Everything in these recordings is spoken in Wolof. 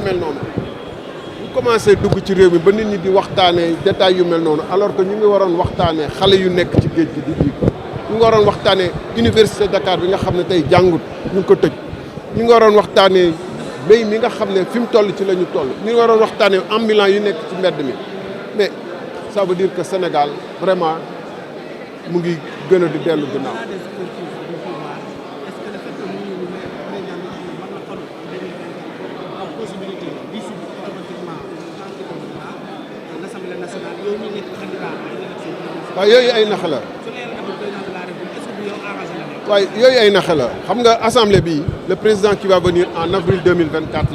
mel noonu bu commencé dugg ci réew mi ba nit ñi di waxtaanee détails yu mel noonu alors que ñu ngi waroon waxtaanee xale yu nekk ci géej gi di ji ñu ngi waroon waxtaanee université Dakar bi nga xam ne tey jàngut ñu ngi ko tëj ñu ngi waroon waxtaanee béy mi nga xam ne fi mu toll ci la ñu toll ñu ngi waroon waxtaanee ambulants yu nekk ci mbedd mi mais ça veut dire que Sénégal vraiment mu ngi gën a di dellu ginnaaw. waaw yooyu ay nax la waaye yooyu ay nax la xam nga assemblée bi le président qui va venir en avril 2024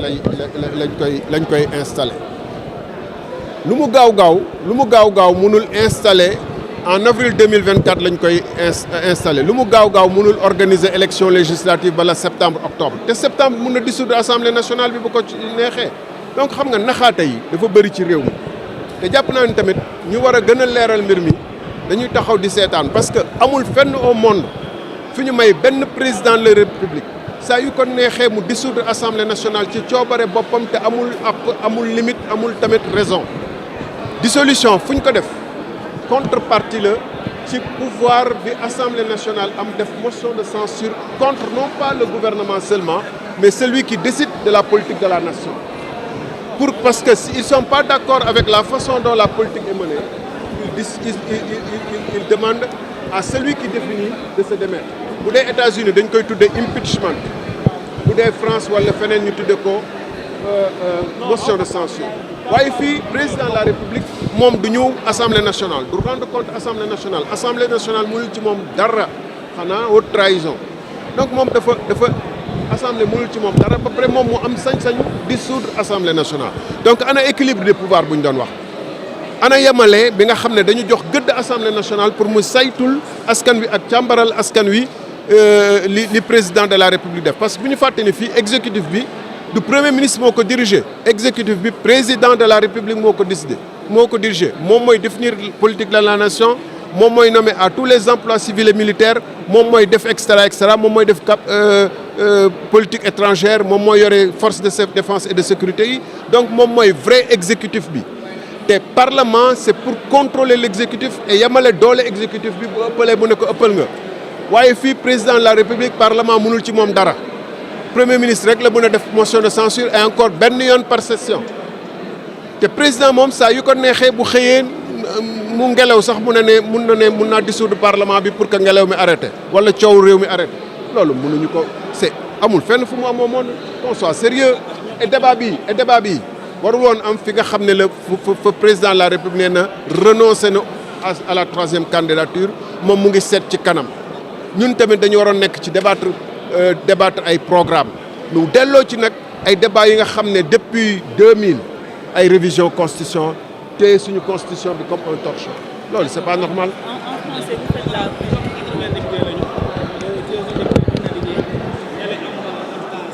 lañ koy installé lu mu gaaw gaaw mënul installé en avril 2024 lañ koy installé lu mu gaaw mënul organiser élection législative bala septembre octobre te septembre mun na dissoudre assemblée nationale bi bu ko neexee donc xam nga naxaate yi dafa bëri ci réew mi te jàpp naa ni tamit ñu war a gën a leeral mbir mi dañuy taxaw di seetaan parce que amul fenn au monde fi ñu may benn président de la république saa yu ko neexee mu dissoudre assemblée nationale ci coobare boppam te amul limite amul tamit raison dissolution fu ñu ko def contrepartie la ci pouvoir bi assemblée nationale am def motion de censure contre non pas le gouvernement seulement mais celui qui décide de la politique de la nation parce que s'ils sont pas d'accord avec la façon dont la politique est menée il demande à celui qui définit de se démettre bu dee États-Unis dañ koy tuddee impeachment bu dee France wala feneen ñu tuddee ko motion de censure waaye fii président de la République moom du ñëw assemblée nationale du rendre compte assemblée nationale mënul ci moom dara xanaa haute trahison donc moom dafa assemblée mënul ci moom dara ba pare moom mu am sañ-sañ dissoudre assemblée nationale donc ana équilibre des pouvoirs bu ñu doon wax ana yemale bi nga xam ne dañu jox gëdd assemblée nationale pour mu saytul askan wi ak càmbaral askan wi li président de la république def parce que bu ñu fàtte ni fii exécutif bi du premier ministre moo ko dirigé exécutif bi président de la république moo ko décidé moo ko dirigé moom mooy définir politique de la nation moom mooy nommé à tous les emplois civils et militaires moom mooy def extra moom mooy def politique étrangère moom mooy yore force de défense et de sécurité yi donc moom mooy vrai exécutif bi te parlement c'est pour contrôler l'exécutif et yamale doole exécutif bi bu ëppalee bu ne ko ëppal nga waaye fii président de la république parlement mënul ci moom dara premier ministre rek la mën a def motion de censure et encore benn yoon par session te président moom saa yu ko neexee bu xëyee mu ngelaw sax mun naa dissoudre parlement bi pour que ngelaw mi arrêté wala coow réew mi arrêté loolu mënuñu ko c'est amul fenn fu mu amoo moon qu'on soit sérieux et débat bi warul woon am fi nga xam ne la fa président de la république nee na renoncé na à la troisième candidature moom mu ngi seet ci kanam ñun tamit dañu waroon nekk ci débattre ay programme lu delloo ci nag ay débat yi nga xam ne depuis 2000 ay révision constitution te suñu constitution bi comme un torchon loolu c'est pas normal. En français vous faites la 80 députés lañu.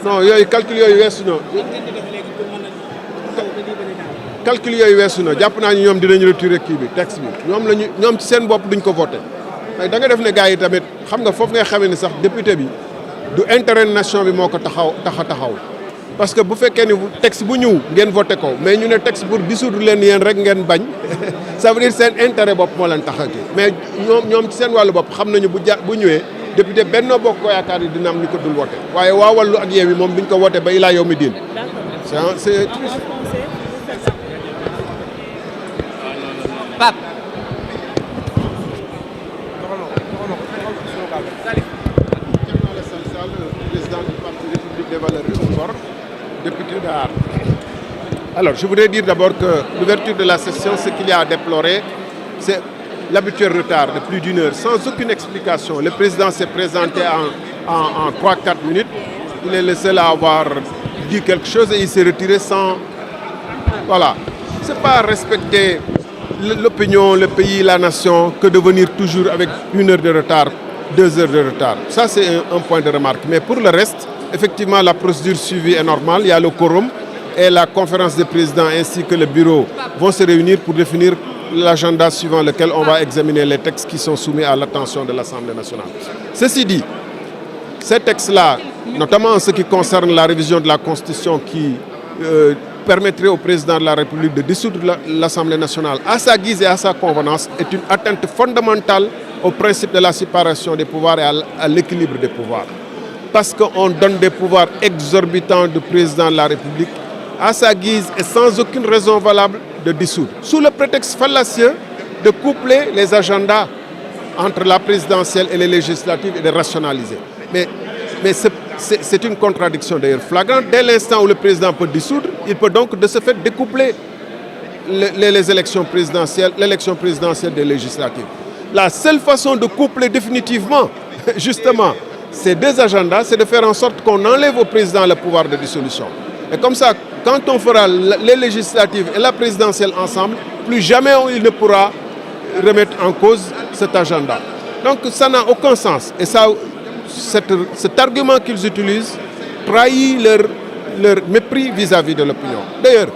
non yooyu calcul yooyu weesu na. calcul yooyu weesu na jàpp naa ni ñoom dinañu retirer kii bi texte bi ñoom ci seen bopp duñ ko voté mais da nga def ne gars yi tamit xam nga foofu ngay xamee ni sax député bi du intérêt nation bi moo ko taxaw parce que bu fekkee ni texte bu ñëw ngeen voté ko mais ñu ne texte pour dissoudre leen yéen rek ngeen bañ ça veut dire seen intérêt bopp moo leen tax a kii mais ñoom ci seen wàllu bopp xam nañu bu ñëwee député Benno Bokk Yaakaar yi dina am ñu ko dul voté waaye waa Wallu ak Yewwi moom duñ ko voté ba ilaa yawmi diin. c'est Pape. Président du Parti République des Valeurs et du Ngor, député d'Ar. Alors, je voudrais dire d'abord que l'ouverture de la session, ce qu'il y a à déplorer, c'est l'habituel retard de plus d'une heure, sans aucune explication. Le président s'est présenté en 3-4 minutes. Il est le seul à avoir dit quelque chose et il s'est retiré sans... Voilà. C'est pas respecter l'opinion, le pays, la nation, que de venir toujours avec 1 heure de retard, 2 heures de retard. Ça, c'est un point de remarque. Mais pour le reste, effectivement, la procédure suivie est normale. Il y a le quorum et la conférence des présidents ainsi que le bureau vont se réunir pour définir l'agenda suivant lequel on va examiner les textes qui sont soumis à l'attention de l'Assemblée nationale. Ceci dit, ces textes-là, notamment en ce qui concerne la révision de la Constitution qui permettrait au président de la République de dissoudre l'Assemblée nationale à sa guise et à sa convenance est une atteinte fondamentale au principe de la séparation des pouvoirs et à l'équilibre des pouvoirs. Parce qu'on donne des pouvoirs exorbitants du président de la République à sa guise et sans aucune raison valable de dissoudre, sous le prétexte fallacieux de coupler les agendas entre la présidentielle et les législatives et de rationaliser. Mais c'est une contradiction d'ailleurs flagrante. Dès l'instant où le président peut dissoudre, il peut donc de ce fait découpler les élections présidentielles, l'élection présidentielle des législatives. La seule façon de coupler définitivement, justement, ces deux agendas, c'est de faire en sorte qu'on enlève au président le pouvoir de dissolution. Et comme ça, quand on fera les législatives et la présidentielle ensemble, plus jamais il ne pourra remettre en cause cet agenda. Donc ça n'a aucun sens. Et ça, cet argument qu'ils utilisent trahit leur mépris vis-à-vis de l'opinion. D'ailleurs,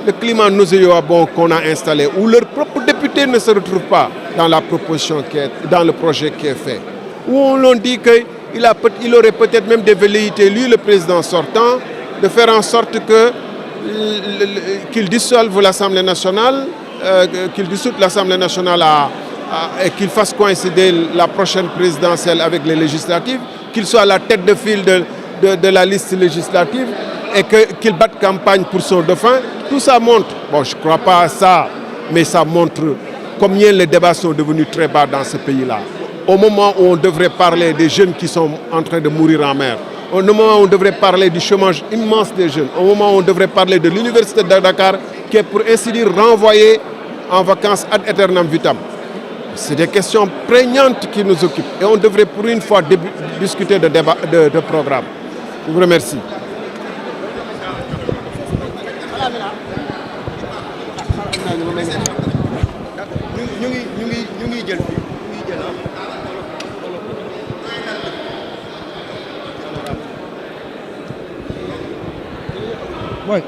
le climat nauséabond qu'on a installé, où leurs propres députés ne se retrouvent pas dans la proposition dans le projet qui est fait, où on l'on dit qu'il aurait peut-être même des velléités, lui le président sortant, de faire en sorte qu'il dissolve l'Assemblée nationale, qu'il dissoute l'Assemblée nationale et qu'il fasse coïncider la prochaine présidentielle avec les législatives, qu'il soit à la tête de file de la liste législative et qu'il batte campagne pour son dauphin. Tout ça montre, bon je ne crois pas à ça, mais ça montre combien les débats sont devenus très bas dans ce pays-là. Au moment où on devrait parler des jeunes qui sont en train de mourir en mer, au moment où on devrait parler du chômage immense des jeunes, au moment où on devrait parler de l'université de Dakar, qui est pour ainsi dire renvoyée en vacances ad aeternam vitam. C'est des questions prégnantes qui nous occupent et on devrait pour une fois discuter de programme. Je vous remercie. Ouais,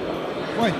ouais.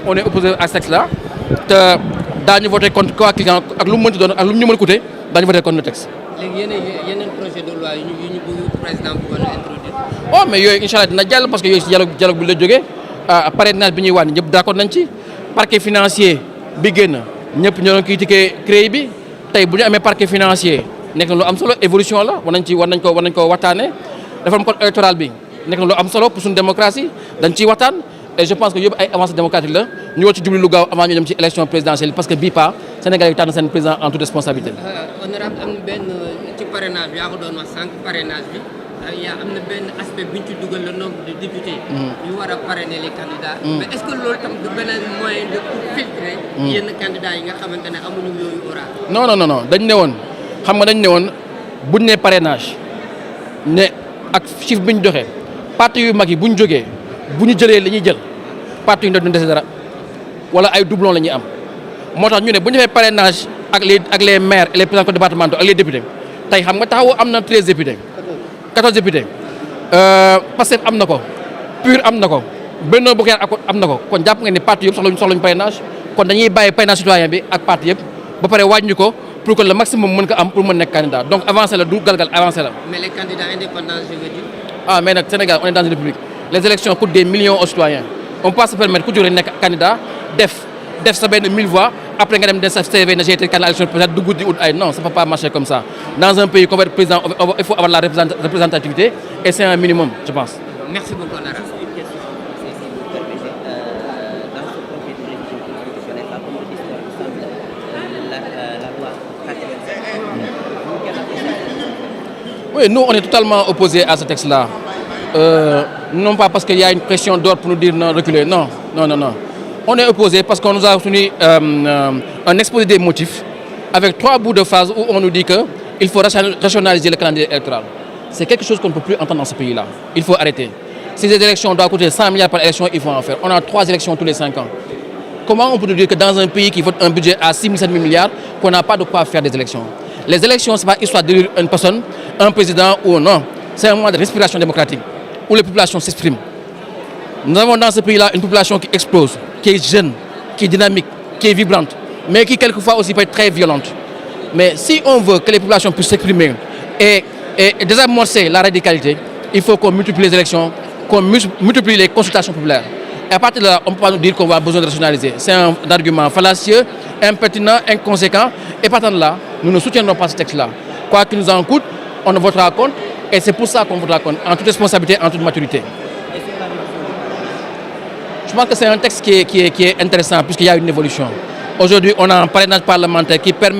On est opposé à ce texte-là. Daañu voté contre quoi qu'il ak lu mu mënti doon ak lu mu ñu mën a coûter daañu voté contre le texte. léegi yeneen projet de loi yu ñu bëgg président bëggoon a introduire. Oh mais yooyu incha allah dina jàll parce que yooyu si dialogue bi la jógee parrainage bi ñuy wàññi ñëpp d'accord nañ ci parquet financier bi génn ñëpp ñoo doon critiquer CREI bi tey bu ñu amee parquet financier nekk na lu am solo évolution la war nañ ko waxtaanee réforme code électoral bi nekk na lu am solo pour suñu démocratie dañ ciy waxtaan. Et je pense que yëpp ay avancées démocratiques la ñu war ci jublu lu gaaw avant ñu dem ci élection présidentielle parce que bii pas Sénégal yi tànn seen président en toute responsabilité. honorable am na benn ci parrainage bi yaa ko doon wax sànq parrainage bi am na benn aspect bi ñu ci dugal le nombre de députés. yu war a parrainer les candidats. mais est-ce que loolu tam du beneen moyen de pour filtrer. yenn candidats yi nga xamante ne amuñu yooyu aura. non dañ ne woon xam nga dañ ne woon buñ ne parrainage ne ak chiffre bi ñu joxe parti yu mag yi bu ñu jógee bu ñu jëlee li ñuy jël. parti yi duñ dese dara wala ay doublons la ñuy am moo tax ñu ne bu ñu defee parrainage ak les maires et les présidents départementaux ak les députés tey xam nga taxawu am na 13 députés 14 députés Pastef am na ko PUR am na ko Benno Bokk Yaakaar am na ko kon jàpp nga ni parti yëpp soxlañu parrainage kon dañuy bàyyi parrainage citoyen bi ak parti yëpp ba pare wàññi ko pour que le maximum mën ko am pour mën nekk candidat donc avancé la du galgal avancé la. mais les candidats indépendants je veux dire. ah mais nag Sénégal on est dans une république les élections coûtent des millions aux citoyens. On peut se permettre ku jógee nekk candidat def sa benn 1000 voix après nga dem de sa CV na j'ai été candidat à l'élection présidentielle dugg di ut ay non ça peut pas marcher comme ça dans un pays comme le président il faut avoir la représentativité et c'est un minimum je pense. Merci beaucoup Lara. Oui, nous on est totalement opposés à ce texte-là. Non pas parce qu'il y a une pression d'ordre pour nous dire non, reculer. Non. On est opposé parce qu'on nous a fourni un exposé des motifs avec 3 bouts de phase où on nous dit qu'il faut rationaliser le calendrier électoral. c'est quelque chose qu'on ne peut plus entendre dans ce pays-là. Il faut arrêter. Si les élections doivent coûter 100 milliards par élection, il faut en faire. On a 3 élections tous les 5 ans. Comment on peut nous dire que dans un pays qui vote un budget à 6 7 000 milliards, qu'on n'a pas de quoi faire des élections? Les élections, ce n'est pas histoire d'élire une personne, un président ou non. C'est un moment de respiration démocratique où les populations s'expriment. Nous avons dans ce pays-là une population qui explose, qui est jeune, qui est dynamique, qui est vibrante, mais qui quelquefois aussi peut être très violente. Mais si on veut que les populations puissent s'exprimer et désamorcer la radicalité, il faut qu'on multiplie les élections, qu'on multiplie les consultations populaires. Et à partir de là, on ne peut pas nous dire qu'on va besoin de rationaliser. C'est un argument fallacieux, impertinent, inconséquent. Et partant de là, nous ne soutiendrons pas ce texte-là. Quoi qu'il nous en coûte, on ne votera contre. Et c'est pour ça qu'on votera contre, en toute responsabilité, en toute maturité. Je pense que c'est un texte qui est intéressant puisqu'il y a une évolution. Aujourd'hui, on a un parrainage parlementaire qui permet